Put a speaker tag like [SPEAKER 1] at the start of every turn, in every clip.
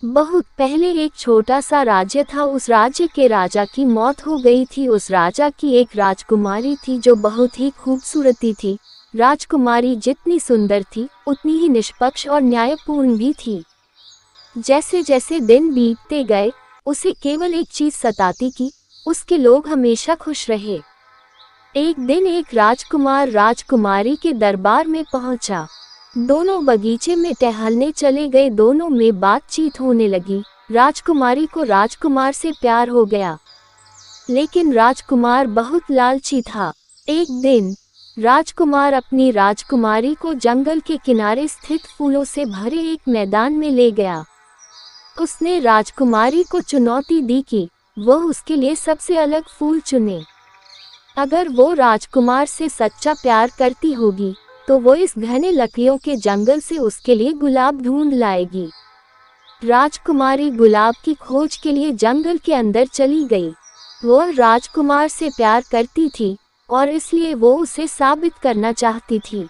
[SPEAKER 1] बहुत पहले एक छोटा सा राज्य था। उस राज्य के राजा की मौत हो गई थी। उस राजा की एक राजकुमारी थी जो बहुत ही खूबसूरती थी। राजकुमारी जितनी सुंदर थी उतनी ही निष्पक्ष और न्यायपूर्ण भी थी। जैसे जैसे दिन बीतते गए उसे केवल एक चीज सताती कि उसके लोग हमेशा खुश रहे। एक दिन एक राजकुमार राजकुमारी के दरबार में पहुंचा। दोनों बगीचे में टहलने चले गए। दोनों में बातचीत होने लगी। राजकुमारी को राजकुमार से प्यार हो गया, लेकिन राजकुमार बहुत लालची था। एक दिन राजकुमार अपनी राजकुमारी को जंगल के किनारे स्थित फूलों से भरे एक मैदान में ले गया। उसने राजकुमारी को चुनौती दी कि वह उसके लिए सबसे अलग फूल चुने। अगर वो राजकुमार से सच्चा प्यार करती होगी तो वो इस घने लकड़ियों के जंगल से उसके लिए गुलाब ढूंढ लाएगी। राजकुमारी गुलाब की खोज के लिए जंगल के अंदर चली गई। वो राजकुमार से प्यार करती थी और इसलिए वो उसे साबित करना चाहती थी।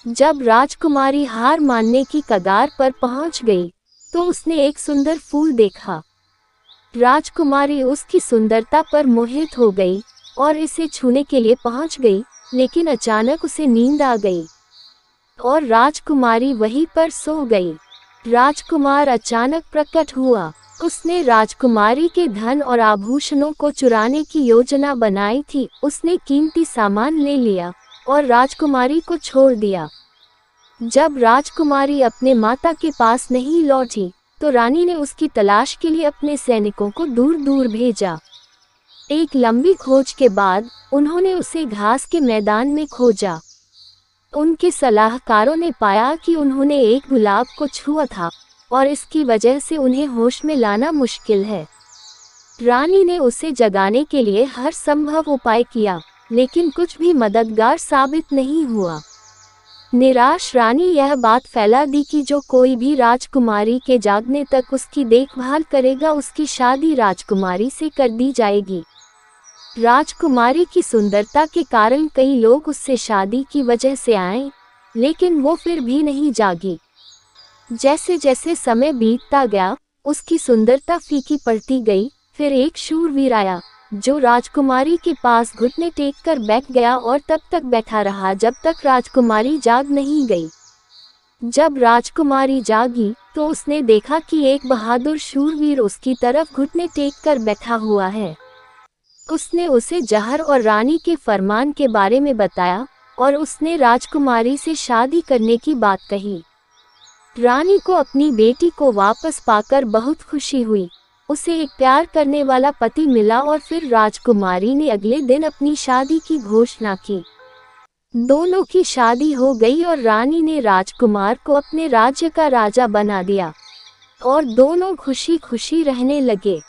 [SPEAKER 1] जब राजकुमारी हार मानने की कगार पर पहुंच गई तो उसने एक सुंदर फूल देखा। राजकुमारी उसकी सुंदरता पर मोहित हो गई और इसे छूने के लिए पहुंच गई, लेकिन अचानक उसे नींद आ गई और राजकुमारी वहीं पर सो गई। राजकुमार अचानक प्रकट हुआ। उसने राजकुमारी के धन और आभूषणों को चुराने की योजना बनाई थी। उसने कीमती सामान ले लिया और राजकुमारी को छोड़ दिया। जब राजकुमारी अपने माता के पास नहीं लौटी तो रानी ने उसकी तलाश के लिए अपने सैनिकों को दूर दूर भेजा। एक लंबी खोज के बाद उन्होंने उसे घास के मैदान में खोजा। उनके सलाहकारों ने पाया कि उन्होंने एक गुलाब को छुआ था और इसकी वजह से उन्हें होश में लाना मुश्किल है। रानी ने उसे जगाने के लिए हर संभव उपाय किया, लेकिन कुछ भी मददगार साबित नहीं हुआ। निराश रानी यह बात फैला दी कि जो कोई भी राजकुमारी के जागने तक उसकी देखभाल करेगा उसकी शादी राजकुमारी से कर दी जाएगी। राजकुमारी की सुंदरता के कारण कई लोग उससे शादी की वजह से आए, लेकिन वो फिर भी नहीं जागी। जैसे जैसे समय बीतता गया उसकी सुंदरता फीकी पड़ती गई। फिर एक शूरवीर आया जो राजकुमारी के पास घुटने टेक कर बैठ गया और तब तक बैठा रहा जब तक राजकुमारी जाग नहीं गई। जब राजकुमारी जागी तो उसने देखा कि एक बहादुर शूरवीर उसकी तरफ घुटने टेक कर बैठा हुआ है। उसने उसे जहर और रानी के फरमान के बारे में बताया और उसने राजकुमारी से शादी करने की बात कही। रानी को अपनी बेटी को वापस पाकर बहुत खुशी हुई। उसे एक प्यार करने वाला पति मिला और फिर राजकुमारी ने अगले दिन अपनी शादी की घोषणा की। दोनों की शादी हो गई और रानी ने राजकुमार को अपने राज्य का राजा बना दिया और दोनों खुशी खुशी रहने लगे।